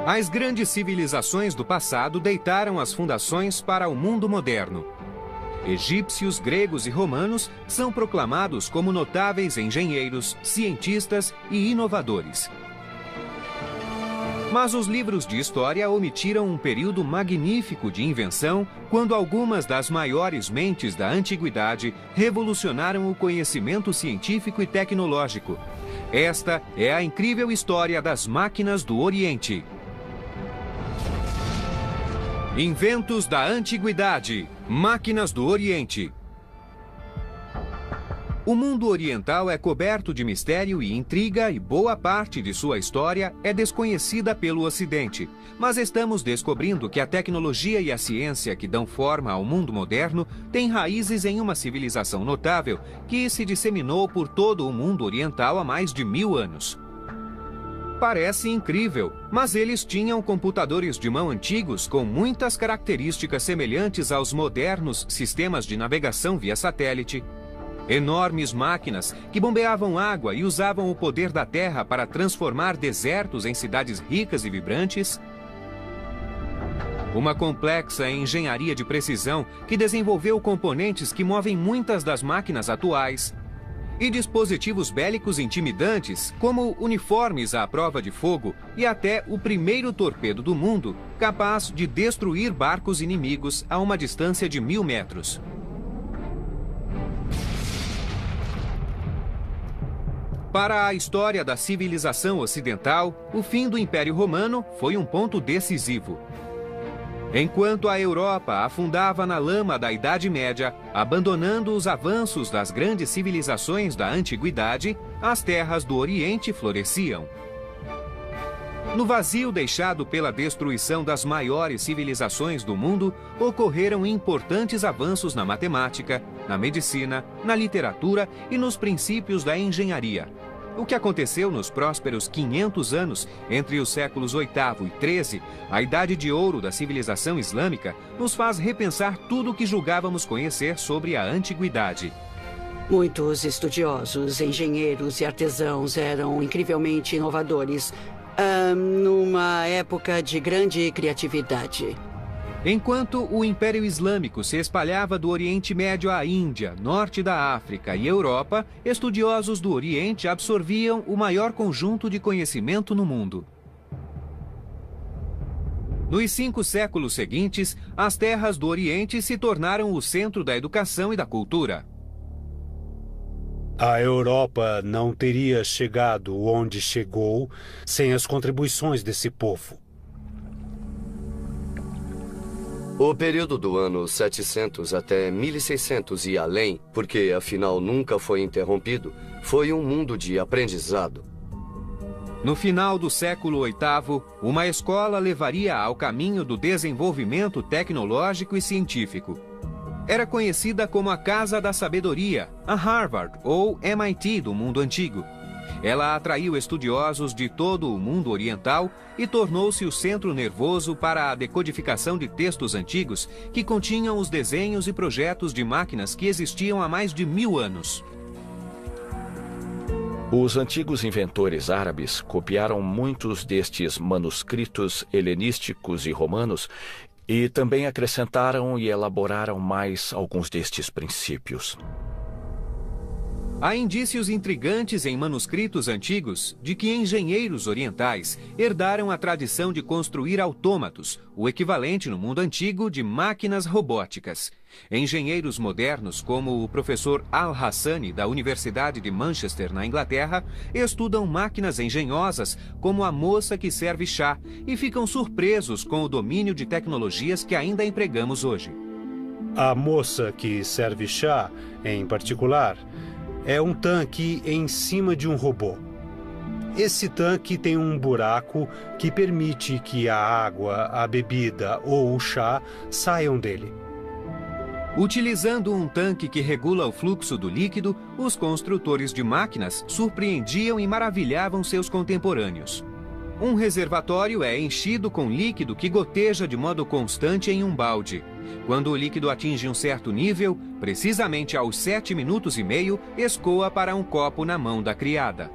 As grandes civilizações do passado deitaram as fundações para o mundo moderno. Egípcios, gregos e romanos são proclamados como notáveis engenheiros, cientistas e inovadores. Mas os livros de história omitiram um período magnífico de invenção, quando algumas das maiores mentes da antiguidade revolucionaram o conhecimento científico e tecnológico. Esta é a incrível história das máquinas do Oriente. Inventos da Antiguidade. Máquinas do Oriente. O mundo oriental é coberto de mistério e intriga e boa parte de sua história é desconhecida pelo Ocidente. Mas estamos descobrindo que a tecnologia e a ciência que dão forma ao mundo moderno têm raízes em uma civilização notável que se disseminou por todo o mundo oriental há mais de 1000 anos. Parece incrível, mas eles tinham computadores de mão antigos com muitas características semelhantes aos modernos sistemas de navegação via satélite, enormes máquinas que bombeavam água e usavam o poder da terra para transformar desertos em cidades ricas e vibrantes, uma complexa engenharia de precisão que desenvolveu componentes que movem muitas das máquinas atuais, e dispositivos bélicos intimidantes, como uniformes à prova de fogo e até o primeiro torpedo do mundo, capaz de destruir barcos inimigos a uma distância de 1000 metros. Para a história da civilização ocidental, o fim do Império Romano foi um ponto decisivo. Enquanto a Europa afundava na lama da Idade Média, abandonando os avanços das grandes civilizações da Antiguidade, as terras do Oriente floresciam. No vazio deixado pela destruição das maiores civilizações do mundo, ocorreram importantes avanços na matemática, na medicina, na literatura e nos princípios da engenharia. O que aconteceu nos prósperos 500 anos, entre os séculos VIII e XIII, a idade de ouro da civilização islâmica, nos faz repensar tudo o que julgávamos conhecer sobre a antiguidade. Muitos estudiosos, engenheiros e artesãos eram incrivelmente inovadores, numa época de grande criatividade. Enquanto o Império Islâmico se espalhava do Oriente Médio à Índia, norte da África e Europa, estudiosos do Oriente absorviam o maior conjunto de conhecimento no mundo. Nos 5 séculos seguintes, as terras do Oriente se tornaram o centro da educação e da cultura. A Europa não teria chegado onde chegou sem as contribuições desse povo. O período do ano 700 até 1600 e além, porque afinal nunca foi interrompido, foi um mundo de aprendizado. No final do século VIII, uma escola levaria ao caminho do desenvolvimento tecnológico e científico. Era conhecida como a Casa da Sabedoria, a Harvard ou MIT do mundo antigo. Ela atraiu estudiosos de todo o mundo oriental e tornou-se o centro nervoso para a decodificação de textos antigos que continham os desenhos e projetos de máquinas que existiam há mais de 1000 anos. Os antigos inventores árabes copiaram muitos destes manuscritos helenísticos e romanos e também acrescentaram e elaboraram mais alguns destes princípios. Há indícios intrigantes em manuscritos antigos de que engenheiros orientais herdaram a tradição de construir autômatos, o equivalente no mundo antigo de máquinas robóticas. Engenheiros modernos, como o professor Al-Hassani, da Universidade de Manchester, na Inglaterra, estudam máquinas engenhosas como a moça que serve chá e ficam surpresos com o domínio de tecnologias que ainda empregamos hoje. A moça que serve chá, em particular, é um tanque em cima de um robô. Esse tanque tem um buraco que permite que a água, a bebida ou o chá saiam dele. Utilizando um tanque que regula o fluxo do líquido, os construtores de máquinas surpreendiam e maravilhavam seus contemporâneos. Um reservatório é enchido com líquido que goteja de modo constante em um balde. Quando o líquido atinge um certo nível, precisamente aos 7 minutos e meio, escoa para um copo na mão da criada.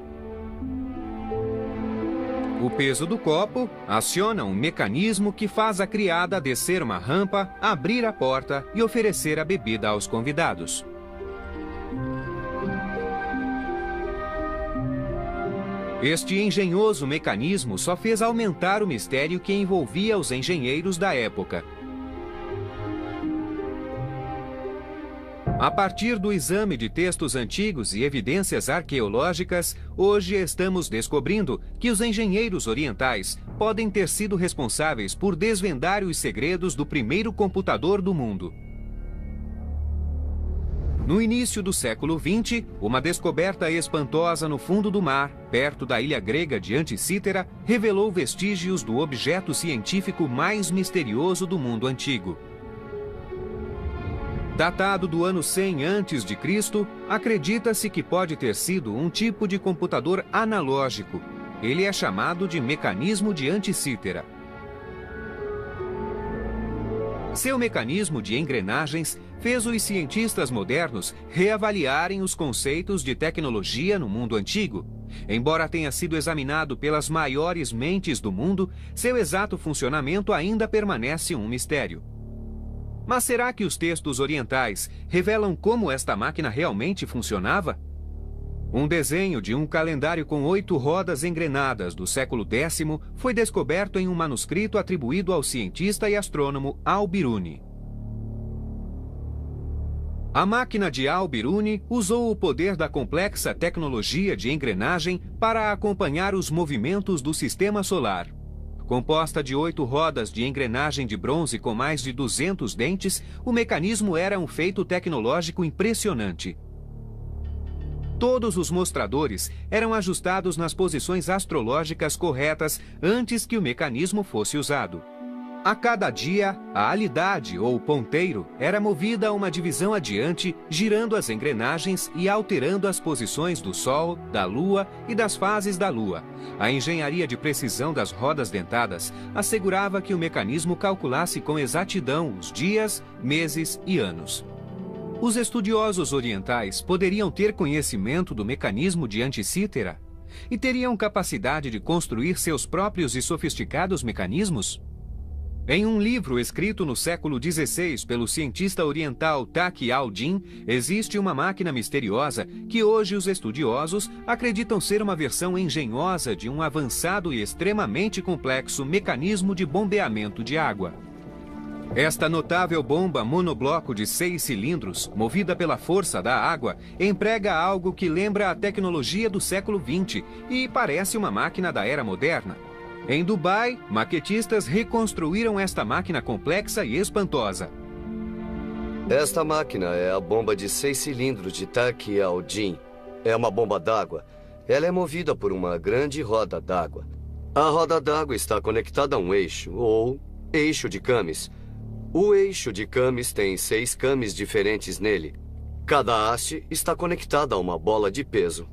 O peso do copo aciona um mecanismo que faz a criada descer uma rampa, abrir a porta e oferecer a bebida aos convidados. Este engenhoso mecanismo só fez aumentar o mistério que envolvia os engenheiros da época. A partir do exame de textos antigos e evidências arqueológicas, hoje estamos descobrindo que os engenheiros orientais podem ter sido responsáveis por desvendar os segredos do primeiro computador do mundo. No início do século XX, uma descoberta espantosa no fundo do mar, perto da ilha grega de Anticítera, revelou vestígios do objeto científico mais misterioso do mundo antigo. Datado do ano 100 a.C., acredita-se que pode ter sido um tipo de computador analógico. Ele é chamado de mecanismo de Anticítera. Seu mecanismo de engrenagens fez os cientistas modernos reavaliarem os conceitos de tecnologia no mundo antigo. Embora tenha sido examinado pelas maiores mentes do mundo, seu exato funcionamento ainda permanece um mistério. Mas será que os textos orientais revelam como esta máquina realmente funcionava? Um desenho de um calendário com 8 rodas engrenadas do século X foi descoberto em um manuscrito atribuído ao cientista e astrônomo Al-Biruni. A máquina de Al-Biruni usou o poder da complexa tecnologia de engrenagem para acompanhar os movimentos do sistema solar. Composta de 8 rodas de engrenagem de bronze com mais de 200 dentes, o mecanismo era um feito tecnológico impressionante. Todos os mostradores eram ajustados nas posições astrológicas corretas antes que o mecanismo fosse usado. A cada dia, a alidade ou ponteiro era movida a uma divisão adiante, girando as engrenagens e alterando as posições do Sol, da Lua e das fases da Lua. A engenharia de precisão das rodas dentadas assegurava que o mecanismo calculasse com exatidão os dias, meses e anos. Os estudiosos orientais poderiam ter conhecimento do mecanismo de Anticítera e teriam capacidade de construir seus próprios e sofisticados mecanismos? Em um livro escrito no século XVI pelo cientista oriental Taqi al-Din, existe uma máquina misteriosa que hoje os estudiosos acreditam ser uma versão engenhosa de um avançado e extremamente complexo mecanismo de bombeamento de água. Esta notável bomba monobloco de 6 cilindros, movida pela força da água, emprega algo que lembra a tecnologia do século XX e parece uma máquina da era moderna. Em Dubai, maquetistas reconstruíram esta máquina complexa e espantosa. Esta máquina é a bomba de 6 cilindros de Taqi al-Din. É uma bomba d'água. Ela é movida por uma grande roda d'água. A roda d'água está conectada a um eixo, ou eixo de camis. O eixo de camis tem 6 camis diferentes nele. Cada haste está conectada a uma bola de peso.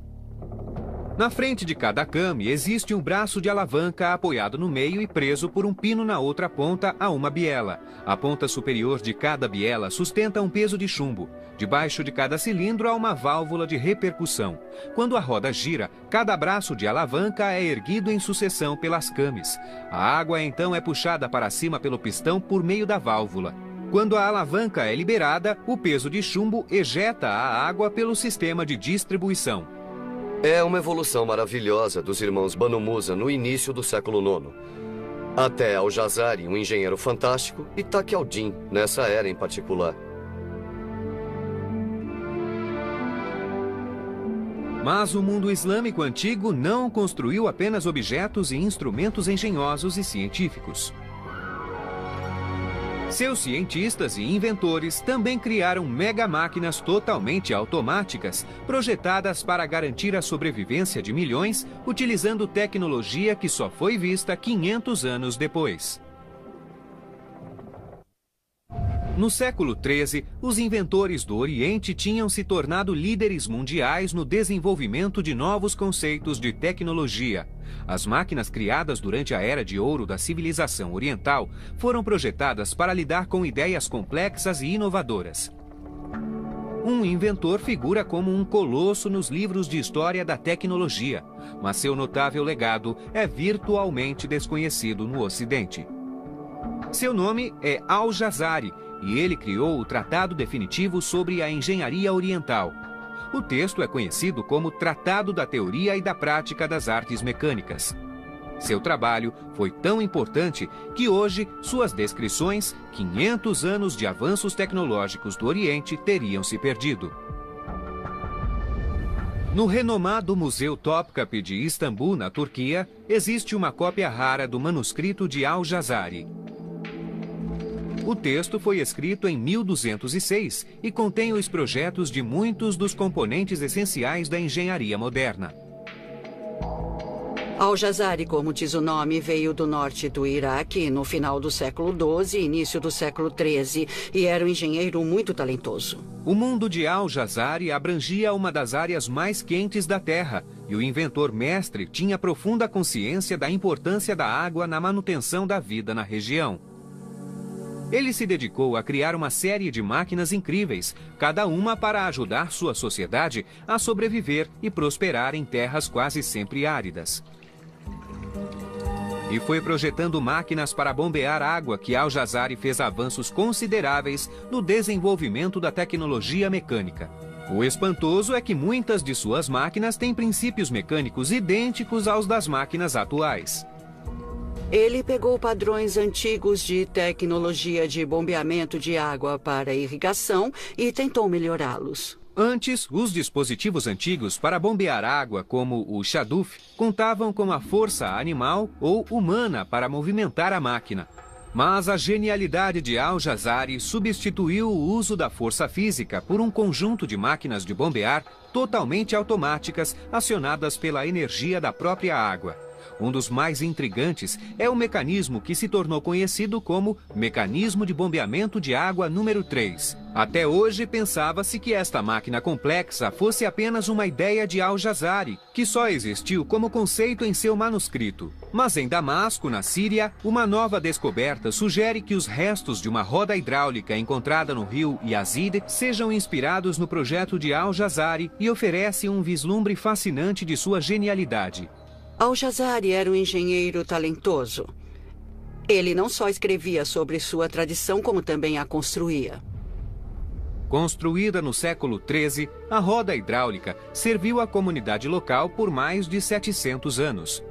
Na frente de cada came existe um braço de alavanca apoiado no meio e preso por um pino na outra ponta a uma biela. A ponta superior de cada biela sustenta um peso de chumbo. Debaixo de cada cilindro há uma válvula de repercussão. Quando a roda gira, cada braço de alavanca é erguido em sucessão pelas cames. A água então é puxada para cima pelo pistão por meio da válvula. Quando a alavanca é liberada, o peso de chumbo ejeta a água pelo sistema de distribuição. É uma evolução maravilhosa dos irmãos Banu Musa no início do século IX. Até Al-Jazari, um engenheiro fantástico, e Taqi al-Din, nessa era em particular. Mas o mundo islâmico antigo não construiu apenas objetos e instrumentos engenhosos e científicos. Seus cientistas e inventores também criaram mega-máquinas totalmente automáticas, projetadas para garantir a sobrevivência de milhões, utilizando tecnologia que só foi vista 500 anos depois. No século XIII, os inventores do Oriente tinham se tornado líderes mundiais no desenvolvimento de novos conceitos de tecnologia. As máquinas criadas durante a Era de Ouro da civilização oriental foram projetadas para lidar com ideias complexas e inovadoras. Um inventor figura como um colosso nos livros de história da tecnologia, mas seu notável legado é virtualmente desconhecido no Ocidente. Seu nome é Al-Jazari e ele criou o Tratado Definitivo sobre a Engenharia Oriental. O texto é conhecido como Tratado da Teoria e da Prática das Artes Mecânicas. Seu trabalho foi tão importante que hoje suas descrições, 500 anos de avanços tecnológicos do Oriente, teriam se perdido. No renomado Museu Topkapı de Istambul, na Turquia, existe uma cópia rara do manuscrito de Al-Jazari. O texto foi escrito em 1206 e contém os projetos de muitos dos componentes essenciais da engenharia moderna. Al-Jazari, como diz o nome, veio do norte do Iraque no final do século XII e início do século XIII e era um engenheiro muito talentoso. O mundo de Al-Jazari abrangia uma das áreas mais quentes da Terra e o inventor mestre tinha profunda consciência da importância da água na manutenção da vida na região. Ele se dedicou a criar uma série de máquinas incríveis, cada uma para ajudar sua sociedade a sobreviver e prosperar em terras quase sempre áridas. E foi projetando máquinas para bombear água que Al-Jazari fez avanços consideráveis no desenvolvimento da tecnologia mecânica. O espantoso é que muitas de suas máquinas têm princípios mecânicos idênticos aos das máquinas atuais. Ele pegou padrões antigos de tecnologia de bombeamento de água para irrigação e tentou melhorá-los. Antes, os dispositivos antigos para bombear água, como o Shaduf, contavam com a força animal ou humana para movimentar a máquina. Mas a genialidade de Al-Jazari substituiu o uso da força física por um conjunto de máquinas de bombear totalmente automáticas, acionadas pela energia da própria água. Um dos mais intrigantes é o mecanismo que se tornou conhecido como Mecanismo de Bombeamento de Água número 3. Até hoje pensava-se que esta máquina complexa fosse apenas uma ideia de Al-Jazari, que só existiu como conceito em seu manuscrito. Mas em Damasco, na Síria, uma nova descoberta sugere que os restos de uma roda hidráulica encontrada no rio Yazid sejam inspirados no projeto de Al-Jazari e oferece um vislumbre fascinante de sua genialidade. Al-Jazari era um engenheiro talentoso. Ele não só escrevia sobre sua tradição, como também a construía. Construída no século XIII, a roda hidráulica serviu à comunidade local por mais de 700 anos.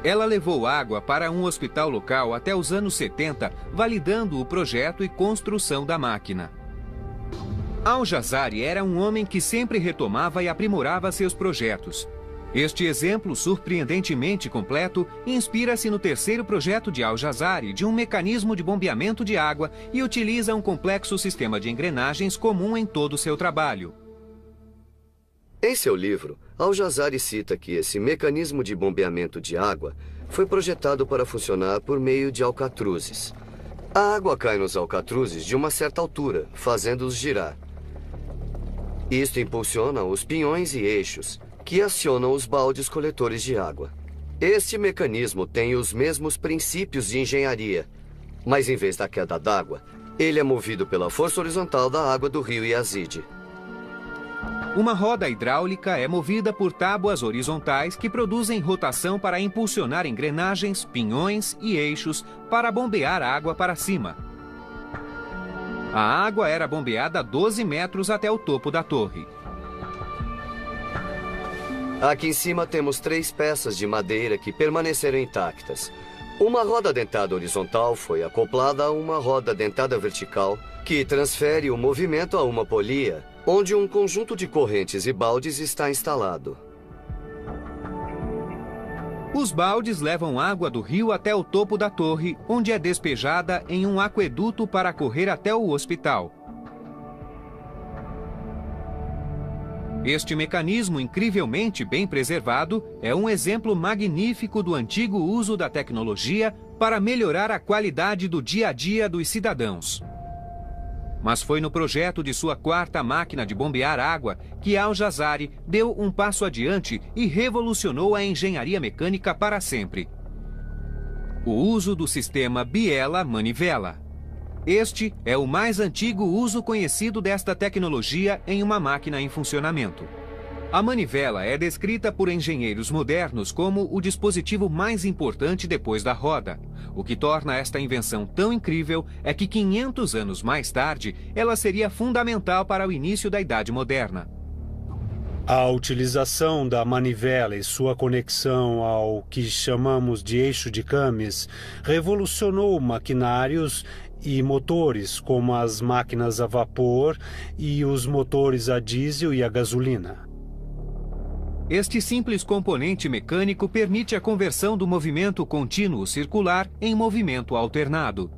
Ela levou água para um hospital local até os anos 70, validando o projeto e construção da máquina. Al-Jazari era um homem que sempre retomava e aprimorava seus projetos. Este exemplo surpreendentemente completo inspira-se no terceiro projeto de Al-Jazari de um mecanismo de bombeamento de água e utiliza um complexo sistema de engrenagens comum em todo o seu trabalho. Em seu livro, Al-Jazari cita que esse mecanismo de bombeamento de água foi projetado para funcionar por meio de alcatruzes. A água cai nos alcatruzes de uma certa altura, fazendo-os girar. Isto impulsiona os pinhões e eixos, que acionam os baldes coletores de água. Este mecanismo tem os mesmos princípios de engenharia, mas em vez da queda d'água, ele é movido pela força horizontal da água do rio Yazid. Uma roda hidráulica é movida por tábuas horizontais que produzem rotação para impulsionar engrenagens, pinhões e eixos para bombear água para cima. A água era bombeada a 12 metros até o topo da torre. Aqui em cima temos 3 peças de madeira que permaneceram intactas. Uma roda dentada horizontal foi acoplada a uma roda dentada vertical, que transfere o movimento a uma polia, onde um conjunto de correntes e baldes está instalado. Os baldes levam água do rio até o topo da torre, onde é despejada em um aqueduto para correr até o hospital. Este mecanismo incrivelmente bem preservado é um exemplo magnífico do antigo uso da tecnologia para melhorar a qualidade do dia a dia dos cidadãos. Mas foi no projeto de sua quarta máquina de bombear água que Al-Jazari deu um passo adiante e revolucionou a engenharia mecânica para sempre. O uso do sistema biela-manivela. Este é o mais antigo uso conhecido desta tecnologia em uma máquina em funcionamento. A manivela é descrita por engenheiros modernos como o dispositivo mais importante depois da roda. O que torna esta invenção tão incrível é que 500 anos mais tarde, ela seria fundamental para o início da Idade Moderna. A utilização da manivela e sua conexão ao que chamamos de eixo de Camis revolucionou maquinários e motores, como as máquinas a vapor e os motores a diesel e a gasolina. Este simples componente mecânico permite a conversão do movimento contínuo circular em movimento alternado.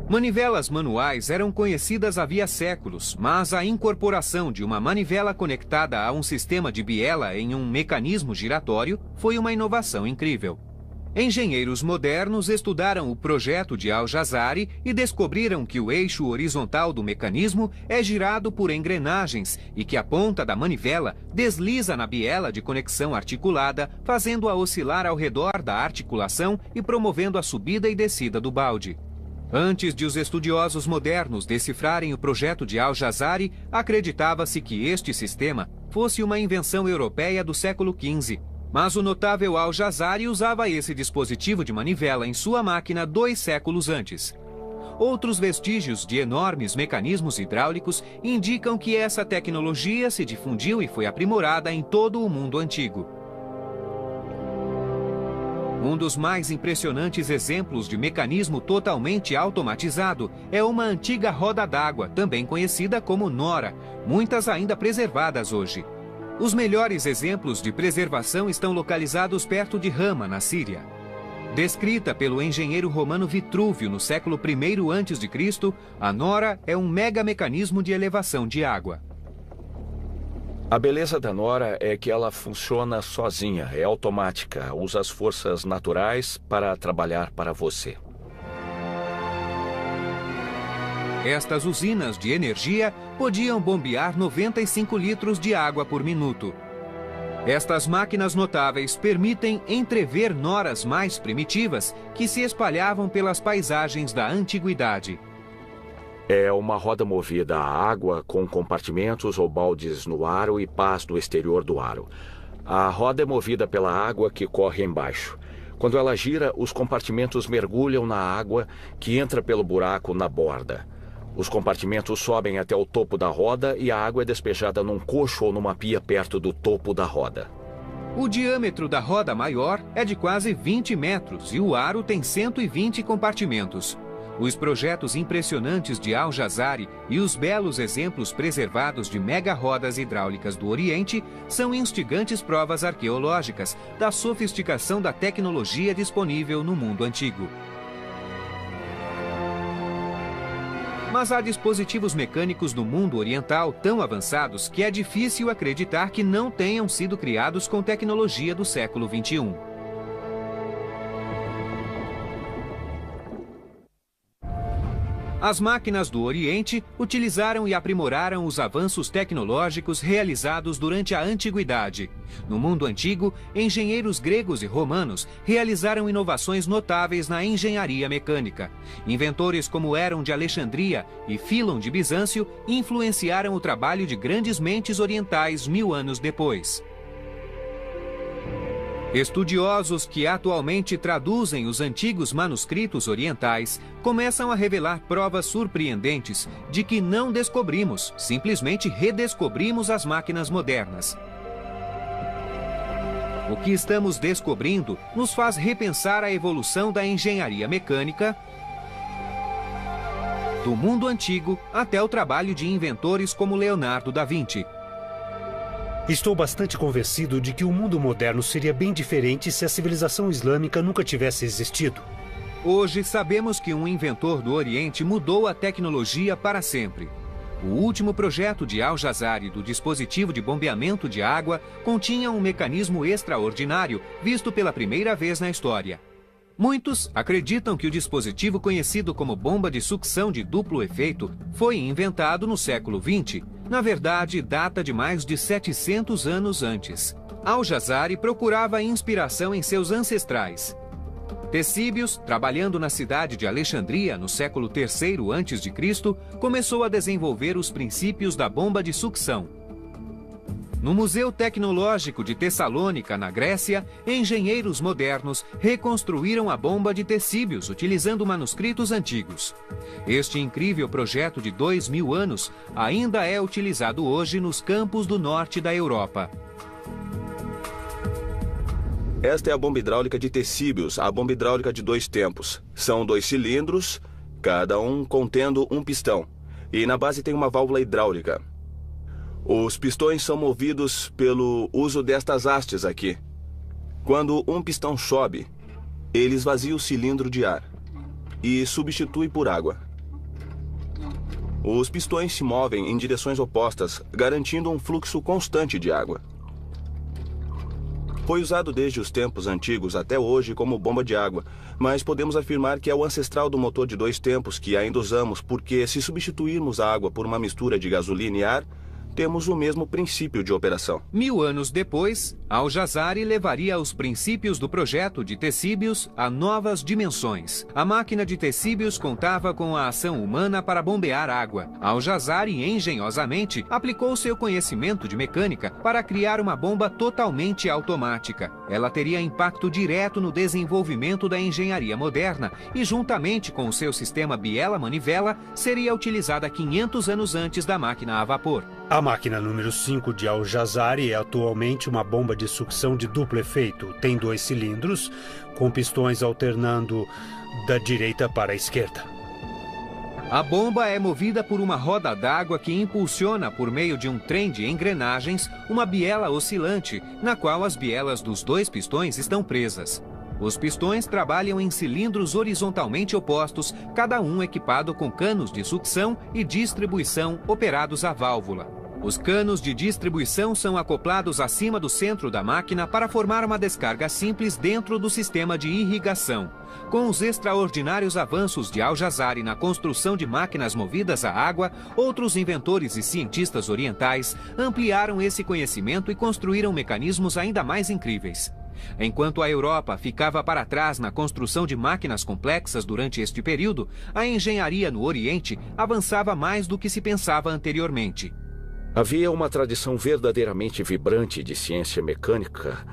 Manivelas manuais eram conhecidas havia séculos, mas a incorporação de uma manivela conectada a um sistema de biela em um mecanismo giratório foi uma inovação incrível. Engenheiros modernos estudaram o projeto de Al-Jazari e descobriram que o eixo horizontal do mecanismo é girado por engrenagens e que a ponta da manivela desliza na biela de conexão articulada, fazendo-a oscilar ao redor da articulação e promovendo a subida e descida do balde. Antes de os estudiosos modernos decifrarem o projeto de Al-Jazari, acreditava-se que este sistema fosse uma invenção europeia do século XV. Mas o notável Al-Jazari usava esse dispositivo de manivela em sua máquina 2 séculos antes. Outros vestígios de enormes mecanismos hidráulicos indicam que essa tecnologia se difundiu e foi aprimorada em todo o mundo antigo. Um dos mais impressionantes exemplos de mecanismo totalmente automatizado é uma antiga roda d'água, também conhecida como Nora, muitas ainda preservadas hoje. Os melhores exemplos de preservação estão localizados perto de Hama, na Síria. Descrita pelo engenheiro romano Vitrúvio no século I a.C., a Nora é um mecanismo de elevação de água. A beleza da Nora é que ela funciona sozinha, é automática, usa as forças naturais para trabalhar para você. Estas usinas de energia podiam bombear 95 litros de água por minuto. Estas máquinas notáveis permitem entrever noras mais primitivas que se espalhavam pelas paisagens da antiguidade. É uma roda movida a água com compartimentos ou baldes no aro e pás no exterior do aro. A roda é movida pela água que corre embaixo. Quando ela gira, os compartimentos mergulham na água que entra pelo buraco na borda. Os compartimentos sobem até o topo da roda e a água é despejada num cocho ou numa pia perto do topo da roda. O diâmetro da roda maior é de quase 20 metros e o aro tem 120 compartimentos. Os projetos impressionantes de Al-Jazari e os belos exemplos preservados de mega-rodas hidráulicas do Oriente são instigantes provas arqueológicas da sofisticação da tecnologia disponível no mundo antigo. Mas há dispositivos mecânicos no mundo oriental tão avançados que é difícil acreditar que não tenham sido criados com tecnologia do século XXI. As máquinas do Oriente utilizaram e aprimoraram os avanços tecnológicos realizados durante a Antiguidade. No mundo antigo, engenheiros gregos e romanos realizaram inovações notáveis na engenharia mecânica. Inventores como Herón de Alexandria e Fílon de Bizâncio influenciaram o trabalho de grandes mentes orientais 1000 anos depois. Estudiosos que atualmente traduzem os antigos manuscritos orientais começam a revelar provas surpreendentes de que não descobrimos, simplesmente redescobrimos as máquinas modernas. O que estamos descobrindo nos faz repensar a evolução da engenharia mecânica, do mundo antigo até o trabalho de inventores como Leonardo da Vinci. Estou bastante convencido de que o mundo moderno seria bem diferente se a civilização islâmica nunca tivesse existido. Hoje sabemos que um inventor do Oriente mudou a tecnologia para sempre. O último projeto de Al-Jazari do dispositivo de bombeamento de água continha um mecanismo extraordinário visto pela primeira vez na história. Muitos acreditam que o dispositivo conhecido como bomba de sucção de duplo efeito foi inventado no século XX. Na verdade, data de mais de 700 anos antes. Al-Jazari procurava inspiração em seus ancestrais. Tesíbios, trabalhando na cidade de Alexandria no século III a.C., começou a desenvolver os princípios da bomba de sucção. No Museu Tecnológico de Tessalônica, na Grécia, engenheiros modernos reconstruíram a bomba de Tesíbios utilizando manuscritos antigos. Este incrível projeto de 2000 anos ainda é utilizado hoje nos campos do norte da Europa. Esta é a bomba hidráulica de Tesíbios, a bomba hidráulica de 2 tempos. São 2 cilindros, cada um contendo um pistão. E na base tem uma válvula hidráulica. Os pistões são movidos pelo uso destas hastes aqui. Quando um pistão sobe, ele esvazia o cilindro de ar e substitui por água. Os pistões se movem em direções opostas, garantindo um fluxo constante de água. Foi usado desde os tempos antigos até hoje como bomba de água, mas podemos afirmar que é o ancestral do motor de 2 tempos que ainda usamos, porque se substituirmos a água por uma mistura de gasolina e ar, temos o mesmo princípio de operação. 1000 anos depois, Al-Jazari levaria os princípios do projeto de Tesíbios a novas dimensões. A máquina de Tesíbios contava com a ação humana para bombear água. Al-Jazari, engenhosamente, aplicou seu conhecimento de mecânica para criar uma bomba totalmente automática. Ela teria impacto direto no desenvolvimento da engenharia moderna e, juntamente com o seu sistema biela-manivela, seria utilizada 500 anos antes da máquina a vapor. A máquina número 5 de Al-Jazari é atualmente uma bomba de sucção de duplo efeito. Tem 2 cilindros, com pistões alternando da direita para a esquerda. A bomba é movida por uma roda d'água que impulsiona por meio de um trem de engrenagens uma biela oscilante, na qual as bielas dos 2 pistões estão presas. Os pistões trabalham em cilindros horizontalmente opostos, cada um equipado com canos de sucção e distribuição operados à válvula. Os canos de distribuição são acoplados acima do centro da máquina para formar uma descarga simples dentro do sistema de irrigação. Com os extraordinários avanços de Al-Jazari na construção de máquinas movidas a água, outros inventores e cientistas orientais ampliaram esse conhecimento e construíram mecanismos ainda mais incríveis. Enquanto a Europa ficava para trás na construção de máquinas complexas durante este período, a engenharia no Oriente avançava mais do que se pensava anteriormente. Havia uma tradição verdadeiramente vibrante de ciência mecânica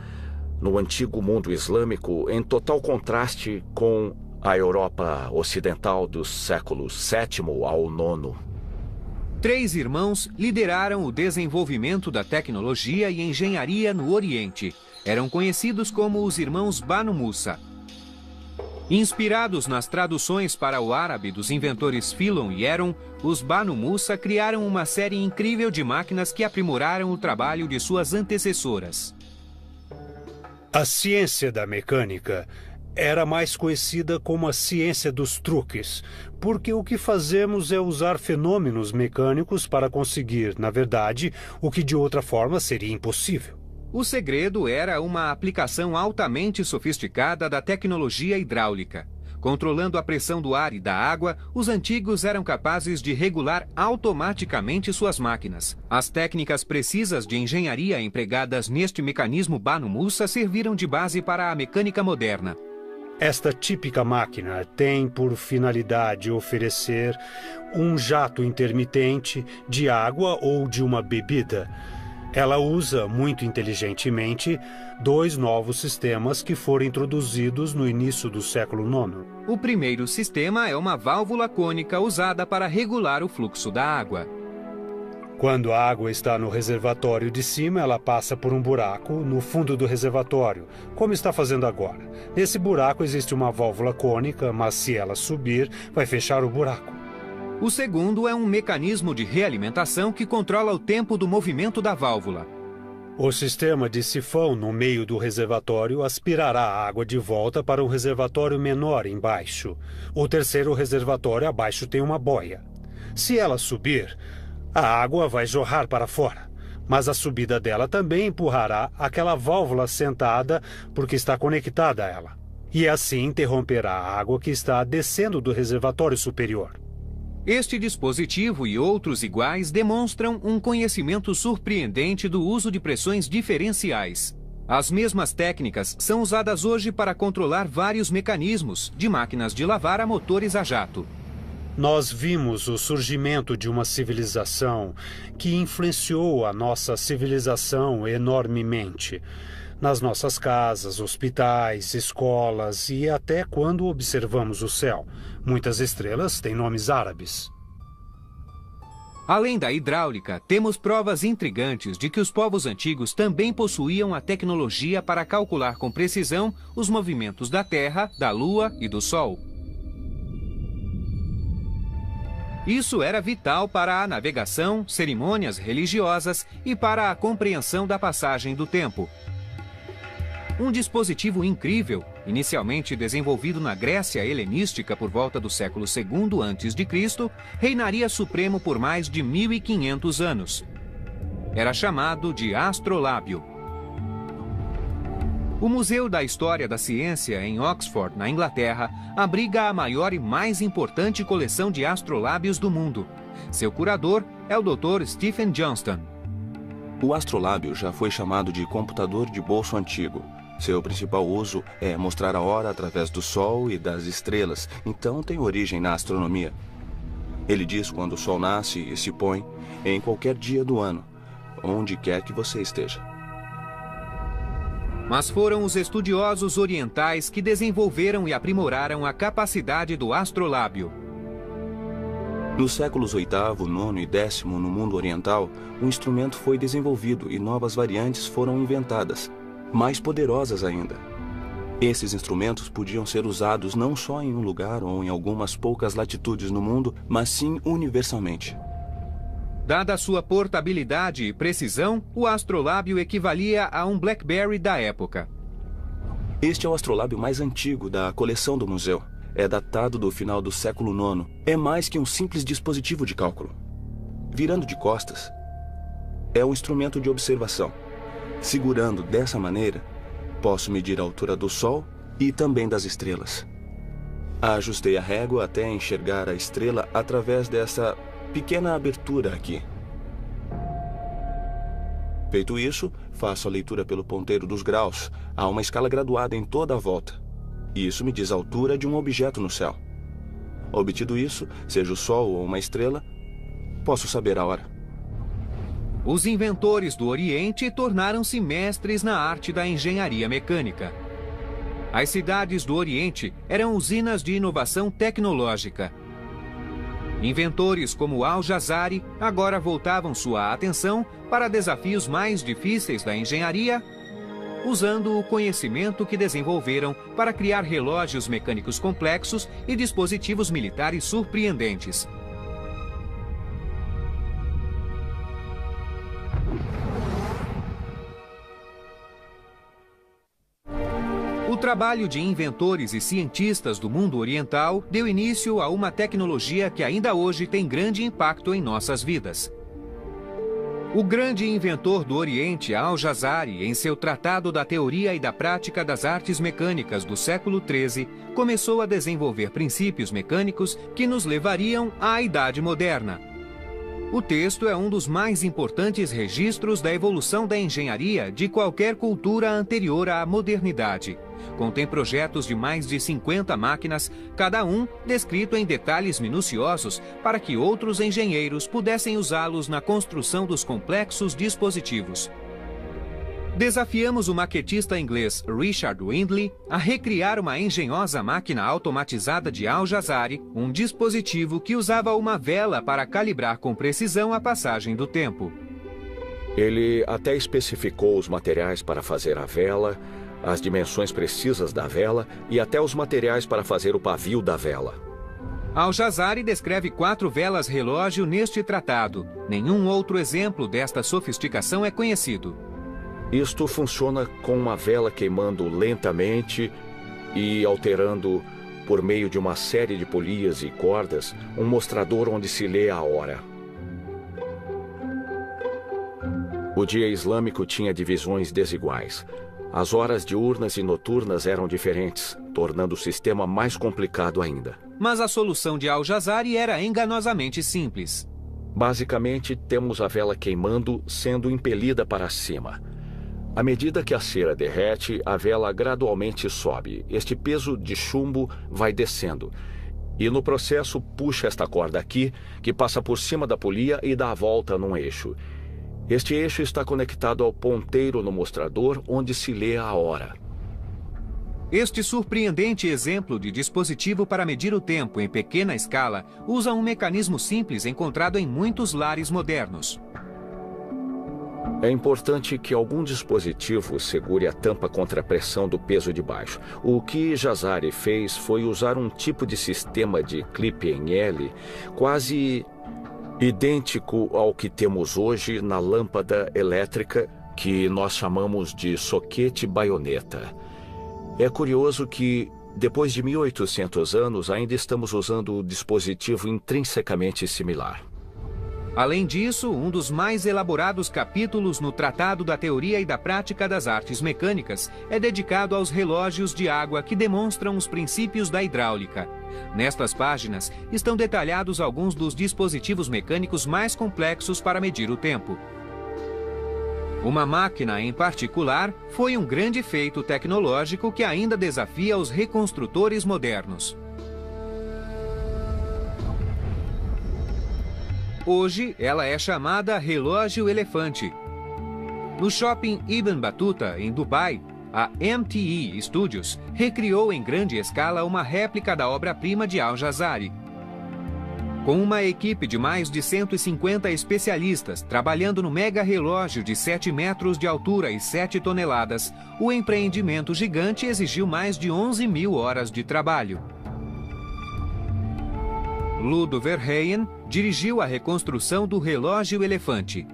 no antigo mundo islâmico, em total contraste com a Europa ocidental dos séculos VII ao IX. 3 irmãos lideraram o desenvolvimento da tecnologia e engenharia no Oriente. Eram conhecidos como os irmãos Banu Musa. Inspirados nas traduções para o árabe dos inventores Philon e Heron, os Banu Musa criaram uma série incrível de máquinas que aprimoraram o trabalho de suas antecessoras. A ciência da mecânica era mais conhecida como a ciência dos truques, porque o que fazemos é usar fenômenos mecânicos para conseguir, na verdade, o que de outra forma seria impossível. O segredo era uma aplicação altamente sofisticada da tecnologia hidráulica. Controlando a pressão do ar e da água, os antigos eram capazes de regular automaticamente suas máquinas. As técnicas precisas de engenharia empregadas neste mecanismo Banu Musa serviram de base para a mecânica moderna. Esta típica máquina tem por finalidade oferecer um jato intermitente de água ou de uma bebida. Ela usa, muito inteligentemente, 2 novos sistemas que foram introduzidos no início do século IX. O primeiro sistema é uma válvula cônica usada para regular o fluxo da água. Quando a água está no reservatório de cima, ela passa por um buraco no fundo do reservatório, como está fazendo agora. Nesse buraco existe uma válvula cônica, mas se ela subir, vai fechar o buraco. O segundo é um mecanismo de realimentação que controla o tempo do movimento da válvula. O sistema de sifão no meio do reservatório aspirará a água de volta para um reservatório menor embaixo. O terceiro reservatório abaixo tem uma boia. Se ela subir, a água vai jorrar para fora, mas a subida dela também empurrará aquela válvula sentada porque está conectada a ela. E assim interromperá a água que está descendo do reservatório superior. Este dispositivo e outros iguais demonstram um conhecimento surpreendente do uso de pressões diferenciais. As mesmas técnicas são usadas hoje para controlar vários mecanismos, de máquinas de lavar a motores a jato. Nós vimos o surgimento de uma civilização que influenciou a nossa civilização enormemente. Nas nossas casas, hospitais, escolas e até quando observamos o céu. Muitas estrelas têm nomes árabes. Além da hidráulica, temos provas intrigantes de que os povos antigos também possuíam a tecnologia para calcular com precisão os movimentos da Terra, da Lua e do Sol. Isso era vital para a navegação, cerimônias religiosas e para a compreensão da passagem do tempo. Um dispositivo incrível, inicialmente desenvolvido na Grécia helenística por volta do século II a.C., reinaria supremo por mais de 1.500 anos. Era chamado de astrolábio. O Museu da História da Ciência, em Oxford, na Inglaterra, abriga a maior e mais importante coleção de astrolábios do mundo. Seu curador é o Dr. Stephen Johnston. O astrolábio já foi chamado de computador de bolso antigo. Seu principal uso é mostrar a hora através do Sol e das estrelas, então tem origem na astronomia. Ele diz quando o Sol nasce e se põe em qualquer dia do ano, onde quer que você esteja. Mas foram os estudiosos orientais que desenvolveram e aprimoraram a capacidade do astrolábio. Nos séculos VIII, IX e X no mundo oriental, o instrumento foi desenvolvido e novas variantes foram inventadas, mais poderosas ainda. Esses instrumentos podiam ser usados não só em um lugar ou em algumas poucas latitudes no mundo, mas sim universalmente. Dada a sua portabilidade e precisão, o astrolábio equivalia a um BlackBerry da época. Este é o astrolábio mais antigo da coleção do museu. É datado do final do século IX. É mais que um simples dispositivo de cálculo. Virando de costas, é um instrumento de observação. Segurando dessa maneira, posso medir a altura do Sol e também das estrelas. Ajustei a régua até enxergar a estrela através dessa pequena abertura aqui. Feito isso, faço a leitura pelo ponteiro dos graus. Há uma escala graduada em toda a volta. Isso me diz a altura de um objeto no céu. Obtido isso, seja o Sol ou uma estrela, posso saber a hora. Os inventores do Oriente tornaram-se mestres na arte da engenharia mecânica. As cidades do Oriente eram usinas de inovação tecnológica. Inventores como Al-Jazari agora voltavam sua atenção para desafios mais difíceis da engenharia, usando o conhecimento que desenvolveram para criar relógios mecânicos complexos e dispositivos militares surpreendentes. O trabalho de inventores e cientistas do mundo oriental deu início a uma tecnologia que ainda hoje tem grande impacto em nossas vidas. O grande inventor do Oriente, Al-Jazari, em seu Tratado da Teoria e da Prática das Artes Mecânicas do século XIII, começou a desenvolver princípios mecânicos que nos levariam à Idade Moderna. O texto é um dos mais importantes registros da evolução da engenharia de qualquer cultura anterior à modernidade. Contém projetos de mais de 50 máquinas, cada um descrito em detalhes minuciosos para que outros engenheiros pudessem usá-los na construção dos complexos dispositivos. Desafiamos o maquetista inglês Richard Windley a recriar uma engenhosa máquina automatizada de Al-Jazari, um dispositivo que usava uma vela para calibrar com precisão a passagem do tempo. Ele até especificou os materiais para fazer a vela, as dimensões precisas da vela e até os materiais para fazer o pavio da vela. Al-Jazari descreve 4 velas relógio neste tratado. Nenhum outro exemplo desta sofisticação é conhecido. Isto funciona com uma vela queimando lentamente e alterando, por meio de uma série de polias e cordas, um mostrador onde se lê a hora. O dia islâmico tinha divisões desiguais. As horas diurnas e noturnas eram diferentes, tornando o sistema mais complicado ainda. Mas a solução de Al-Jazari era enganosamente simples. Basicamente, temos a vela queimando sendo impelida para cima. À medida que a cera derrete, a vela gradualmente sobe. Este peso de chumbo vai descendo. E no processo puxa esta corda aqui, que passa por cima da polia e dá a volta num eixo. Este eixo está conectado ao ponteiro no mostrador, onde se lê a hora. Este surpreendente exemplo de dispositivo para medir o tempo em pequena escala usa um mecanismo simples encontrado em muitos lares modernos. É importante que algum dispositivo segure a tampa contra a pressão do peso de baixo. O que Jazari fez foi usar um tipo de sistema de clipe em L quase idêntico ao que temos hoje na lâmpada elétrica, que nós chamamos de soquete-baioneta. É curioso que, depois de 1800 anos, ainda estamos usando o dispositivo intrinsecamente similar. Além disso, um dos mais elaborados capítulos no Tratado da Teoria e da Prática das Artes Mecânicas é dedicado aos relógios de água que demonstram os princípios da hidráulica. Nestas páginas estão detalhados alguns dos dispositivos mecânicos mais complexos para medir o tempo. Uma máquina em particular foi um grande feito tecnológico que ainda desafia os reconstrutores modernos. Hoje, ela é chamada relógio elefante. No shopping Ibn Battuta, em Dubai, a MTE Studios recriou em grande escala uma réplica da obra-prima de Al-Jazari. Com uma equipe de mais de 150 especialistas trabalhando no mega relógio de 7 metros de altura e 7 toneladas, o empreendimento gigante exigiu mais de 11.000 horas de trabalho. Ludo Verheyen dirigiu a reconstrução do relógio elefante.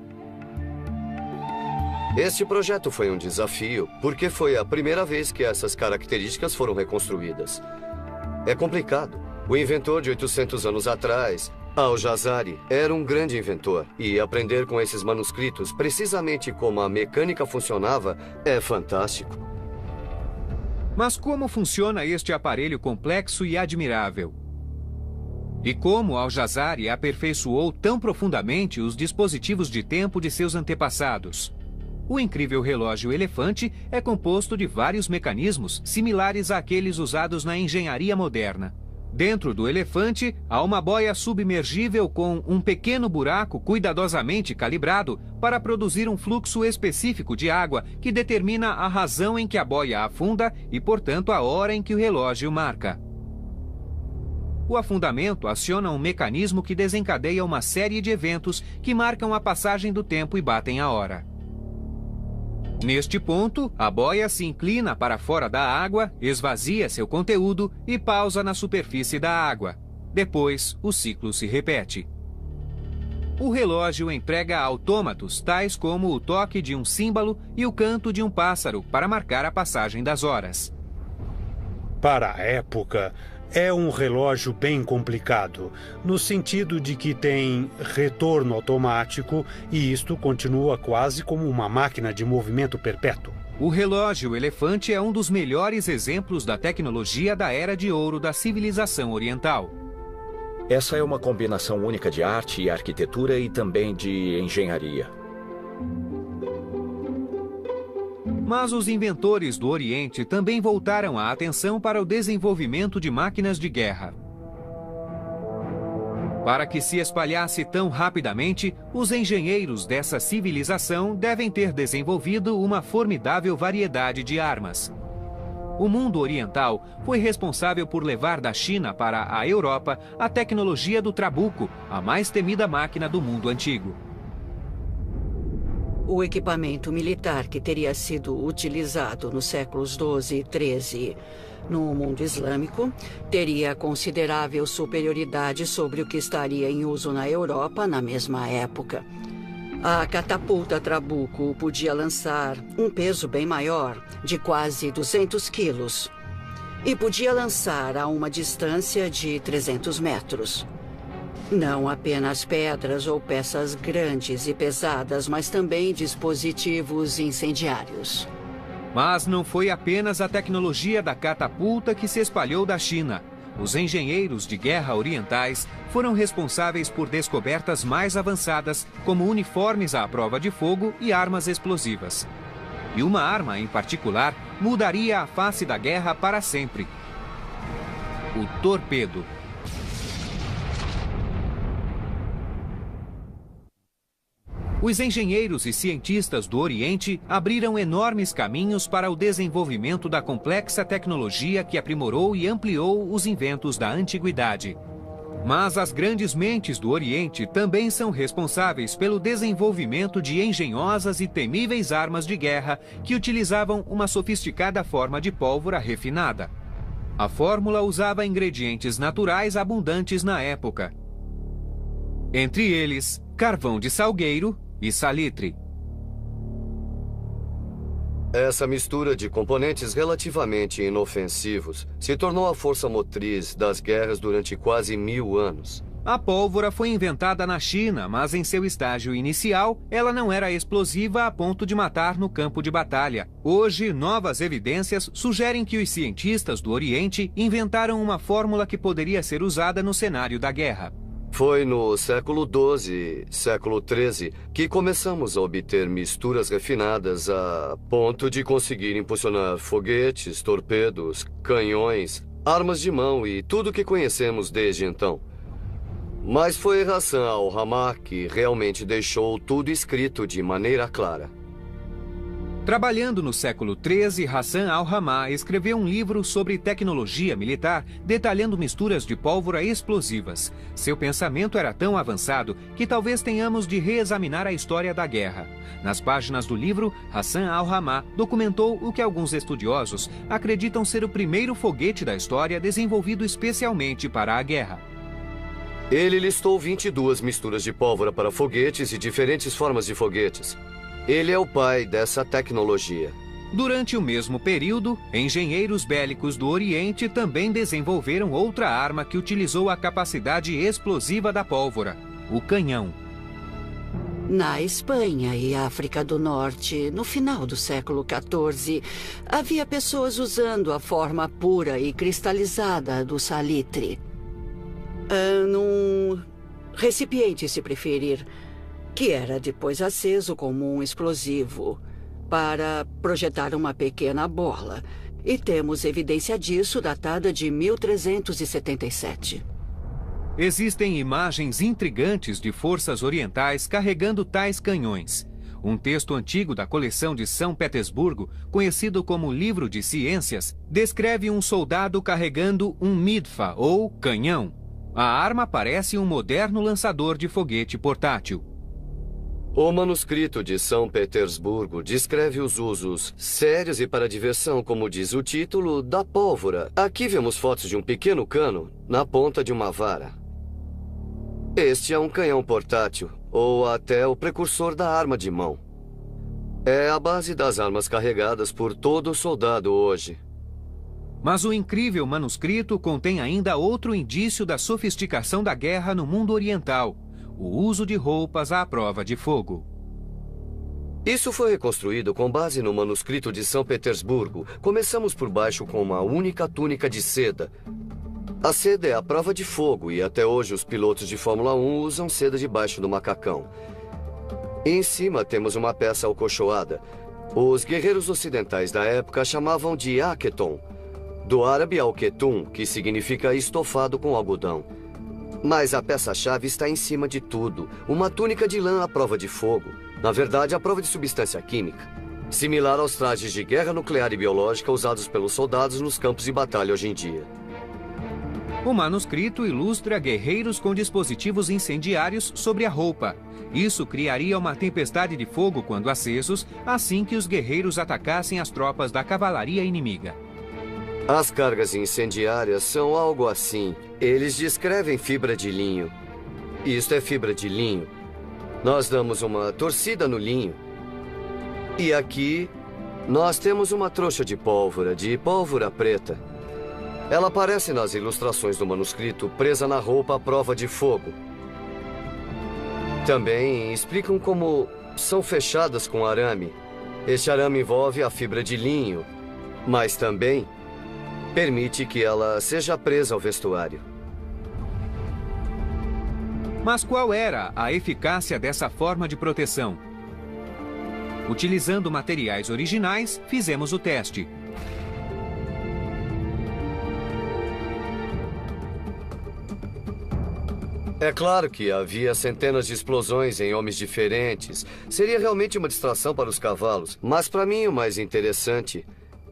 Este projeto foi um desafio, porque foi a primeira vez que essas características foram reconstruídas. É complicado. O inventor de 800 anos atrás, Al-Jazari, era um grande inventor. E aprender com esses manuscritos, precisamente como a mecânica funcionava, é fantástico. Mas como funciona este aparelho complexo e admirável? E como Al-Jazari aperfeiçoou tão profundamente os dispositivos de tempo de seus antepassados? O incrível relógio elefante é composto de vários mecanismos similares àqueles usados na engenharia moderna. Dentro do elefante, há uma boia submergível com um pequeno buraco cuidadosamente calibrado para produzir um fluxo específico de água que determina a razão em que a boia afunda e, portanto, a hora em que o relógio marca. O afundamento aciona um mecanismo que desencadeia uma série de eventos que marcam a passagem do tempo e batem a hora. Neste ponto, a boia se inclina para fora da água, esvazia seu conteúdo e pausa na superfície da água. Depois, o ciclo se repete. O relógio emprega autômatos tais como o toque de um símbolo e o canto de um pássaro para marcar a passagem das horas. Para a época, é um relógio bem complicado, no sentido de que tem retorno automático e isto continua quase como uma máquina de movimento perpétuo. O relógio elefante é um dos melhores exemplos da tecnologia da Era de Ouro da civilização oriental. Essa é uma combinação única de arte e arquitetura e também de engenharia. Mas os inventores do Oriente também voltaram a atenção para o desenvolvimento de máquinas de guerra. Para que se espalhasse tão rapidamente, os engenheiros dessa civilização devem ter desenvolvido uma formidável variedade de armas. O mundo oriental foi responsável por levar da China para a Europa a tecnologia do trabuco, a mais temida máquina do mundo antigo. O equipamento militar que teria sido utilizado nos séculos XII e XIII no mundo islâmico teria considerável superioridade sobre o que estaria em uso na Europa na mesma época. A catapulta trabuco podia lançar um peso bem maior, de quase 200 quilos, e podia lançar a uma distância de 300 metros. Não apenas pedras ou peças grandes e pesadas, mas também dispositivos incendiários. Mas não foi apenas a tecnologia da catapulta que se espalhou da China. Os engenheiros de guerra orientais foram responsáveis por descobertas mais avançadas, como uniformes à prova de fogo e armas explosivas. E uma arma, em particular, mudaria a face da guerra para sempre: o torpedo. Os engenheiros e cientistas do Oriente abriram enormes caminhos para o desenvolvimento da complexa tecnologia que aprimorou e ampliou os inventos da antiguidade. Mas as grandes mentes do Oriente também são responsáveis pelo desenvolvimento de engenhosas e temíveis armas de guerra que utilizavam uma sofisticada forma de pólvora refinada. A fórmula usava ingredientes naturais abundantes na época. Entre eles, carvão de salgueiro e salitre. Essa mistura de componentes relativamente inofensivos se tornou a força motriz das guerras durante quase 1000 anos. A pólvora foi inventada na China, mas em seu estágio inicial, ela não era explosiva a ponto de matar no campo de batalha. Hoje, novas evidências sugerem que os cientistas do Oriente inventaram uma fórmula que poderia ser usada no cenário da guerra. Foi no século XII, século XIII, que começamos a obter misturas refinadas a ponto de conseguir impulsionar foguetes, torpedos, canhões, armas de mão e tudo que conhecemos desde então. Mas foi Hassan al-Ramah que realmente deixou tudo escrito de maneira clara. Trabalhando no século XIII, Hassan al-Ramah escreveu um livro sobre tecnologia militar, detalhando misturas de pólvora explosivas. Seu pensamento era tão avançado que talvez tenhamos de reexaminar a história da guerra. Nas páginas do livro, Hassan al-Ramah documentou o que alguns estudiosos acreditam ser o primeiro foguete da história desenvolvido especialmente para a guerra. Ele listou 22 misturas de pólvora para foguetes e diferentes formas de foguetes. Ele é o pai dessa tecnologia. Durante o mesmo período, engenheiros bélicos do Oriente também desenvolveram outra arma que utilizou a capacidade explosiva da pólvora: o canhão. Na Espanha e África do Norte, no final do século XIV, havia pessoas usando a forma pura e cristalizada do salitre. Num recipiente, se preferir, que era depois aceso como um explosivo para projetar uma pequena bola. E temos evidência disso datada de 1377. Existem imagens intrigantes de forças orientais carregando tais canhões. Um texto antigo da coleção de São Petersburgo, conhecido como Livro de Ciências, descreve um soldado carregando um midfa, ou canhão. A arma parece um moderno lançador de foguete portátil. O manuscrito de São Petersburgo descreve os usos sérios e para diversão, como diz o título, da pólvora. Aqui vemos fotos de um pequeno cano na ponta de uma vara. Este é um canhão portátil, ou até o precursor da arma de mão. É a base das armas carregadas por todo soldado hoje. Mas o incrível manuscrito contém ainda outro indício da sofisticação da guerra no mundo oriental: o uso de roupas à prova de fogo. Isso foi reconstruído com base no manuscrito de São Petersburgo. Começamos por baixo com uma única túnica de seda. A seda é a prova de fogo e até hoje os pilotos de Fórmula 1 usam seda debaixo do macacão. Em cima temos uma peça alcochoada. Os guerreiros ocidentais da época chamavam de aketon, do árabe al-ketum, que significa estofado com algodão. Mas a peça-chave está em cima de tudo. Uma túnica de lã à prova de fogo. Na verdade, à prova de substância química. Similar aos trajes de guerra nuclear e biológica usados pelos soldados nos campos de batalha hoje em dia. O manuscrito ilustra guerreiros com dispositivos incendiários sobre a roupa. Isso criaria uma tempestade de fogo quando acesos, assim que os guerreiros atacassem as tropas da cavalaria inimiga. As cargas incendiárias são algo assim. Eles descrevem fibra de linho. Isto é fibra de linho. Nós damos uma torcida no linho. E aqui, nós temos uma trouxa de pólvora preta. Ela aparece nas ilustrações do manuscrito, presa na roupa à prova de fogo. Também explicam como são fechadas com arame. Este arame envolve a fibra de linho, mas também permite que ela seja presa ao vestuário. Mas qual era a eficácia dessa forma de proteção? Utilizando materiais originais, fizemos o teste. É claro que havia centenas de explosões em homens diferentes. Seria realmente uma distração para os cavalos. Mas para mim o mais interessante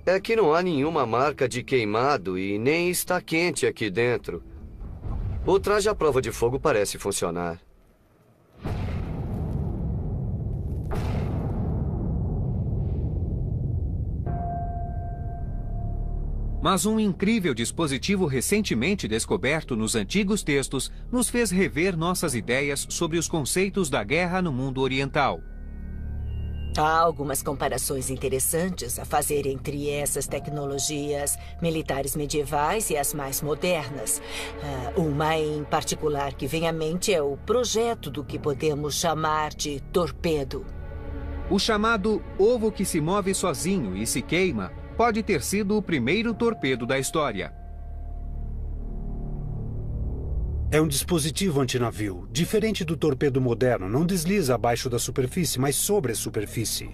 é que não há nenhuma marca de queimado e nem está quente aqui dentro. O traje à prova de fogo parece funcionar. Mas um incrível dispositivo recentemente descoberto nos antigos textos nos fez rever nossas ideias sobre os conceitos da guerra no mundo oriental. Há algumas comparações interessantes a fazer entre essas tecnologias militares medievais e as mais modernas. Uma em particular que vem à mente é o projeto do que podemos chamar de torpedo. O chamado ovo que se move sozinho e se queima pode ter sido o primeiro torpedo da história. É um dispositivo antinavio. Diferente do torpedo moderno, não desliza abaixo da superfície, mas sobre a superfície.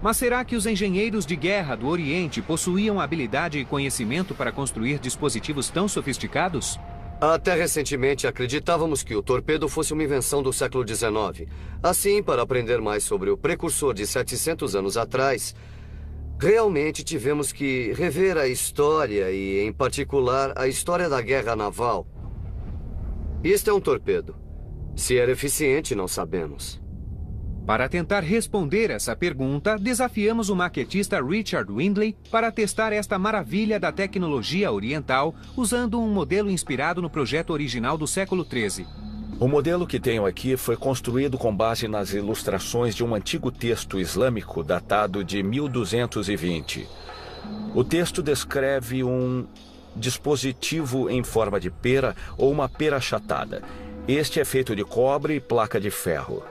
Mas será que os engenheiros de guerra do Oriente possuíam habilidade e conhecimento para construir dispositivos tão sofisticados? Até recentemente acreditávamos que o torpedo fosse uma invenção do século XIX. Assim, para aprender mais sobre o precursor de 700 anos atrás, realmente tivemos que rever a história e, em particular, a história da guerra naval. Isto é um torpedo. Se era eficiente, não sabemos. Para tentar responder essa pergunta, desafiamos o maquetista Richard Windley para testar esta maravilha da tecnologia oriental usando um modelo inspirado no projeto original do século XIII. O modelo que tenho aqui foi construído com base nas ilustrações de um antigo texto islâmico datado de 1220. O texto descreve um dispositivo em forma de pera ou uma pera achatada. Este é feito de cobre e placa de ferro.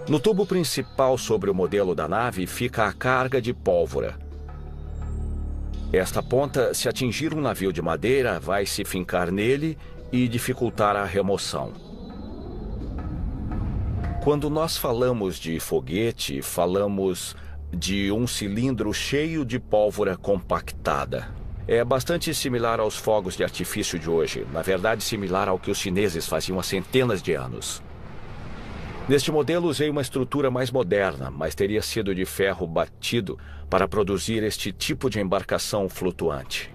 No tubo principal sobre o modelo da nave fica a carga de pólvora. Esta ponta, se atingir um navio de madeira, vai se fincar nele e dificultar a remoção. Quando nós falamos de foguete, falamos de um cilindro cheio de pólvora compactada. É bastante similar aos fogos de artifício de hoje, na verdade similar ao que os chineses faziam há centenas de anos. Neste modelo usei uma estrutura mais moderna, mas teria sido de ferro batido para produzir este tipo de embarcação flutuante.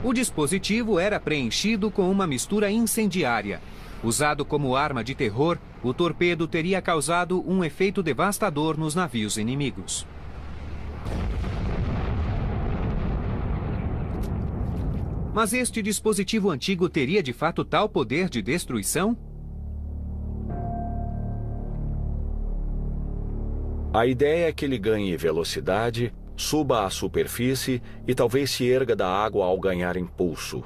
O dispositivo era preenchido com uma mistura incendiária. Usado como arma de terror, o torpedo teria causado um efeito devastador nos navios inimigos. Mas este dispositivo antigo teria de fato tal poder de destruição? A ideia é que ele ganhe velocidade, suba à superfície e talvez se erga da água ao ganhar impulso.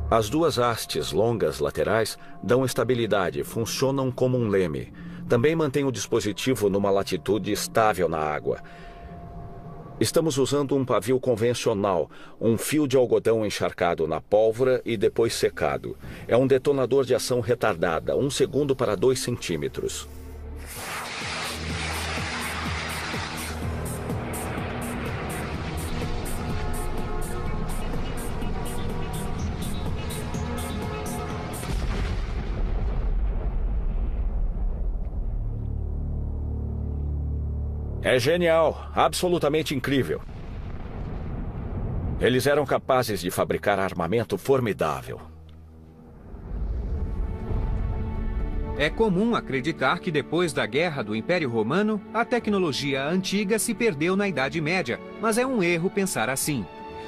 As duas hastes longas laterais dão estabilidade, funcionam como um leme. Também mantém o dispositivo numa latitude estável na água. Estamos usando um pavio convencional, um fio de algodão encharcado na pólvora e depois secado. É um detonador de ação retardada, 1 segundo para 2 centímetros. É genial, absolutamente incrível. Eles eram capazes de fabricar armamento formidável. É comum acreditar que depois da Guerra do Império Romano, a tecnologia antiga se perdeu na Idade Média, mas é um erro pensar assim.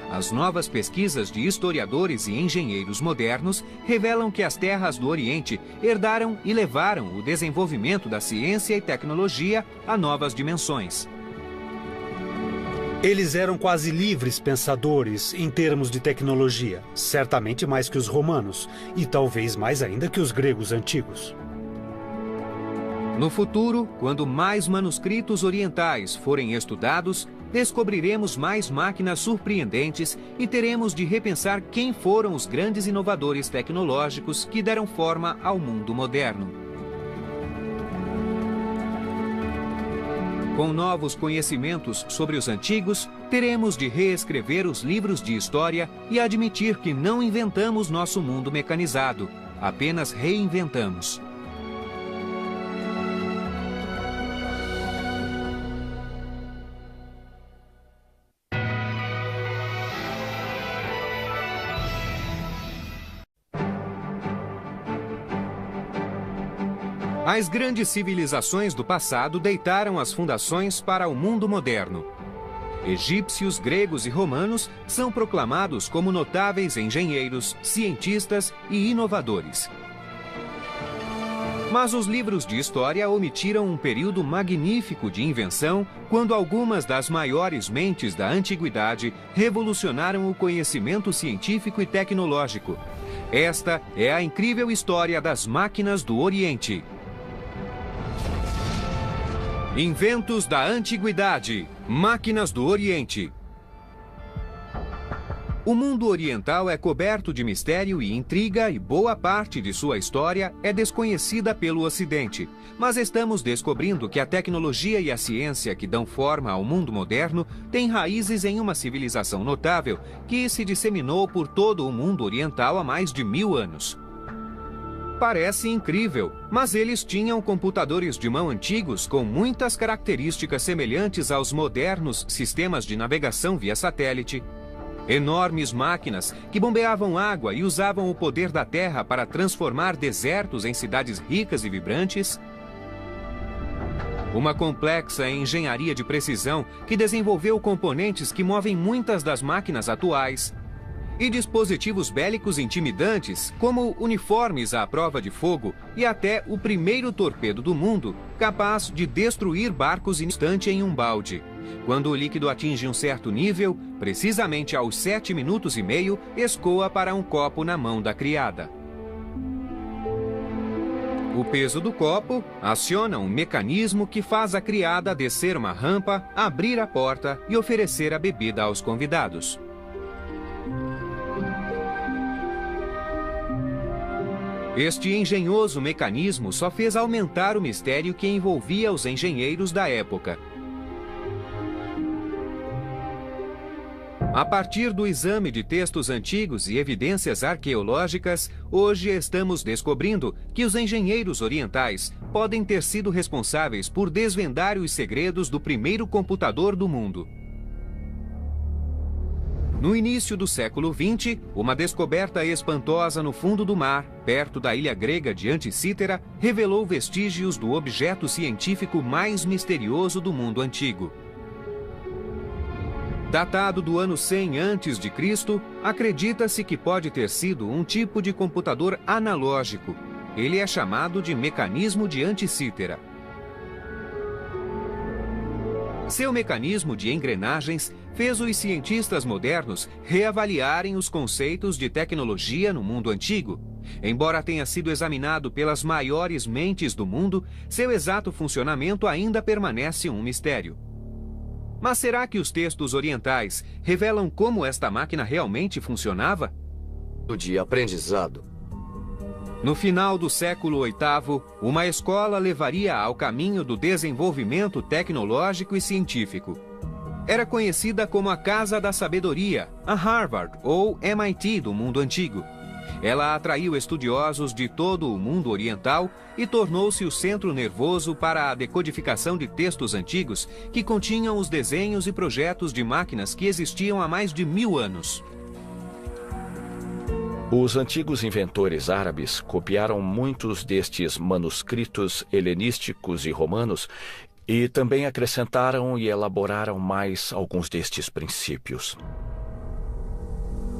As novas pesquisas de historiadores e engenheiros modernos revelam que as terras do Oriente herdaram e levaram o desenvolvimento da ciência e tecnologia a novas dimensões. Eles eram quase livres pensadores em termos de tecnologia, certamente mais que os romanos, e talvez mais ainda que os gregos antigos. No futuro, quando mais manuscritos orientais forem estudados, descobriremos mais máquinas surpreendentes e teremos de repensar quem foram os grandes inovadores tecnológicos que deram forma ao mundo moderno. Com novos conhecimentos sobre os antigos, teremos de reescrever os livros de história e admitir que não inventamos nosso mundo mecanizado, apenas reinventamos. As grandes civilizações do passado deitaram as fundações para o mundo moderno. Egípcios, gregos e romanos são proclamados como notáveis engenheiros, cientistas e inovadores. Mas os livros de história omitiram um período magnífico de invenção quando algumas das maiores mentes da antiguidade revolucionaram o conhecimento científico e tecnológico. Esta é a incrível história das máquinas do Oriente. Inventos da Antiguidade. Máquinas do Oriente. O mundo oriental é coberto de mistério e intriga e boa parte de sua história é desconhecida pelo Ocidente. Mas estamos descobrindo que a tecnologia e a ciência que dão forma ao mundo moderno têm raízes em uma civilização notável que se disseminou por todo o mundo oriental há mais de 1000 anos. Parece incrível, mas eles tinham computadores de mão antigos com muitas características semelhantes aos modernos sistemas de navegação via satélite. Enormes máquinas que bombeavam água e usavam o poder da terra para transformar desertos em cidades ricas e vibrantes. Uma complexa engenharia de precisão que desenvolveu componentes que movem muitas das máquinas atuais. E dispositivos bélicos intimidantes, como uniformes à prova de fogo e até o primeiro torpedo do mundo, capaz de destruir barcos instante em um balde. Quando o líquido atinge um certo nível, precisamente aos 7 minutos e meio, escoa para um copo na mão da criada. O peso do copo aciona um mecanismo que faz a criada descer uma rampa, abrir a porta e oferecer a bebida aos convidados. Este engenhoso mecanismo só fez aumentar o mistério que envolvia os engenheiros da época. A partir do exame de textos antigos e evidências arqueológicas, hoje estamos descobrindo que os engenheiros orientais podem ter sido responsáveis por desvendar os segredos do primeiro computador do mundo. No início do século XX, uma descoberta espantosa no fundo do mar, perto da ilha grega de Anticítera, revelou vestígios do objeto científico mais misterioso do mundo antigo. Datado do ano 100 a.C., acredita-se que pode ter sido um tipo de computador analógico. Ele é chamado de mecanismo de Anticítera. Seu mecanismo de engrenagens fez os cientistas modernos reavaliarem os conceitos de tecnologia no mundo antigo. Embora tenha sido examinado pelas maiores mentes do mundo, seu exato funcionamento ainda permanece um mistério. Mas será que os textos orientais revelam como esta máquina realmente funcionava? De aprendizado. No final do século VIII, uma escola levaria ao caminho do desenvolvimento tecnológico e científico. Era conhecida como a Casa da Sabedoria, a Harvard ou MIT do mundo antigo. Ela atraiu estudiosos de todo o mundo oriental e tornou-se o centro nervoso para a decodificação de textos antigos que continham os desenhos e projetos de máquinas que existiam há mais de 1000 anos. Os antigos inventores árabes copiaram muitos destes manuscritos helenísticos e romanos e também acrescentaram e elaboraram mais alguns destes princípios.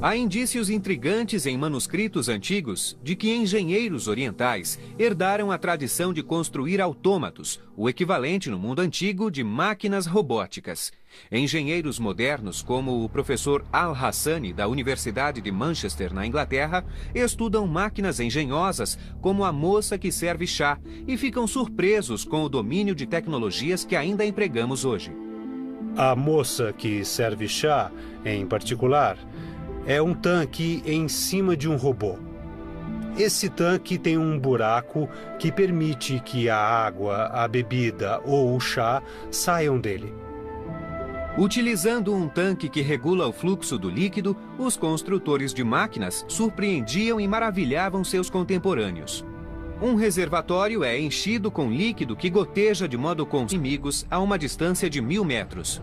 Há indícios intrigantes em manuscritos antigos de que engenheiros orientais herdaram a tradição de construir autômatos, o equivalente no mundo antigo de máquinas robóticas. Engenheiros modernos, como o professor Al-Hassani, da Universidade de Manchester, na Inglaterra, estudam máquinas engenhosas como a moça que serve chá e ficam surpresos com o domínio de tecnologias que ainda empregamos hoje. A moça que serve chá, em particular, é um tanque em cima de um robô. Esse tanque tem um buraco que permite que a água, a bebida ou o chá saiam dele. Utilizando um tanque que regula o fluxo do líquido, os construtores de máquinas surpreendiam e maravilhavam seus contemporâneos. Um reservatório é enchido com líquido que goteja de modo com os inimigos a uma distância de 1000 metros.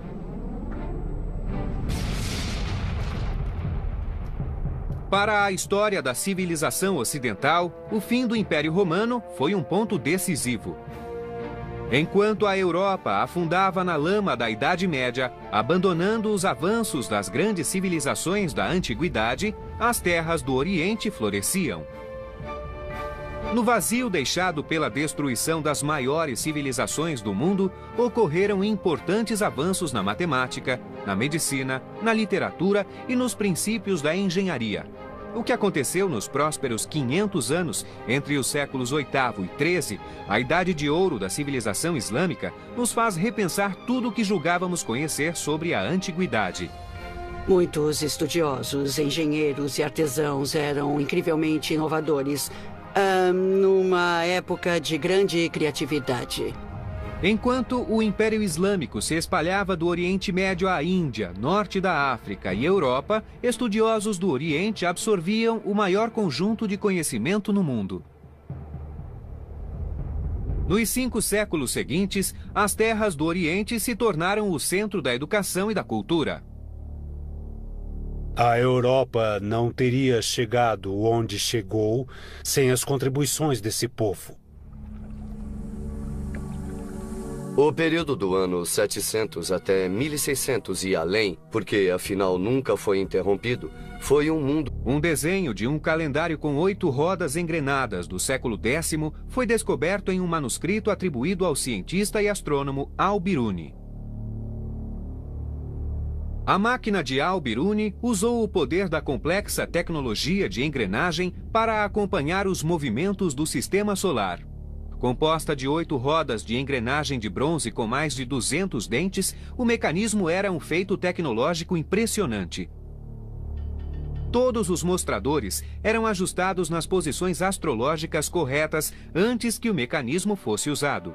Para a história da civilização ocidental, o fim do Império Romano foi um ponto decisivo. Enquanto a Europa afundava na lama da Idade Média, abandonando os avanços das grandes civilizações da Antiguidade, as terras do Oriente floresciam. No vazio deixado pela destruição das maiores civilizações do mundo, ocorreram importantes avanços na matemática, na medicina, na literatura e nos princípios da engenharia. O que aconteceu nos prósperos 500 anos, entre os séculos VIII e XIII, a idade de ouro da civilização islâmica, nos faz repensar tudo o que julgávamos conhecer sobre a antiguidade. Muitos estudiosos, engenheiros e artesãos eram incrivelmente inovadores, numa época de grande criatividade. Enquanto o Império Islâmico se espalhava do Oriente Médio à Índia, norte da África e Europa, estudiosos do Oriente absorviam o maior conjunto de conhecimento no mundo. Nos 5 séculos seguintes, as terras do Oriente se tornaram o centro da educação e da cultura. A Europa não teria chegado onde chegou sem as contribuições desse povo. O período do ano 700 até 1600 e além, porque afinal nunca foi interrompido, foi um mundo. Um desenho de um calendário com 8 rodas engrenadas do século X foi descoberto em um manuscrito atribuído ao cientista e astrônomo Al-Biruni. A máquina de Al-Biruni usou o poder da complexa tecnologia de engrenagem para acompanhar os movimentos do sistema solar. Composta de 8 rodas de engrenagem de bronze com mais de 200 dentes, o mecanismo era um feito tecnológico impressionante. Todos os mostradores eram ajustados nas posições astrológicas corretas antes que o mecanismo fosse usado.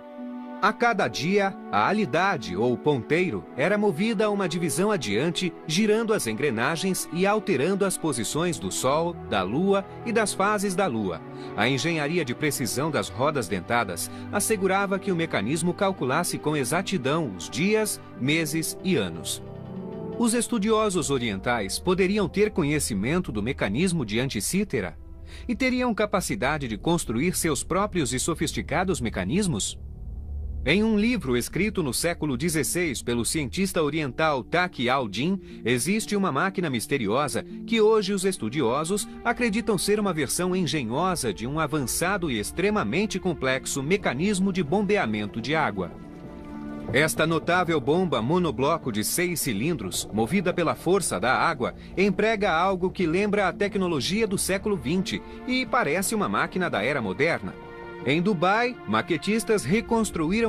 A cada dia, a alidade, ou ponteiro, era movida a uma divisão adiante, girando as engrenagens e alterando as posições do Sol, da Lua e das fases da Lua. A engenharia de precisão das rodas dentadas assegurava que o mecanismo calculasse com exatidão os dias, meses e anos. Os estudiosos orientais poderiam ter conhecimento do mecanismo de Anticítera e teriam capacidade de construir seus próprios e sofisticados mecanismos? Em um livro escrito no século XVI pelo cientista oriental Taqi al-Din, existe uma máquina misteriosa que hoje os estudiosos acreditam ser uma versão engenhosa de um avançado e extremamente complexo mecanismo de bombeamento de água. Esta notável bomba monobloco de 6 cilindros, movida pela força da água, emprega algo que lembra a tecnologia do século XX e parece uma máquina da era moderna. Em Dubai, maquetistas reconstruíram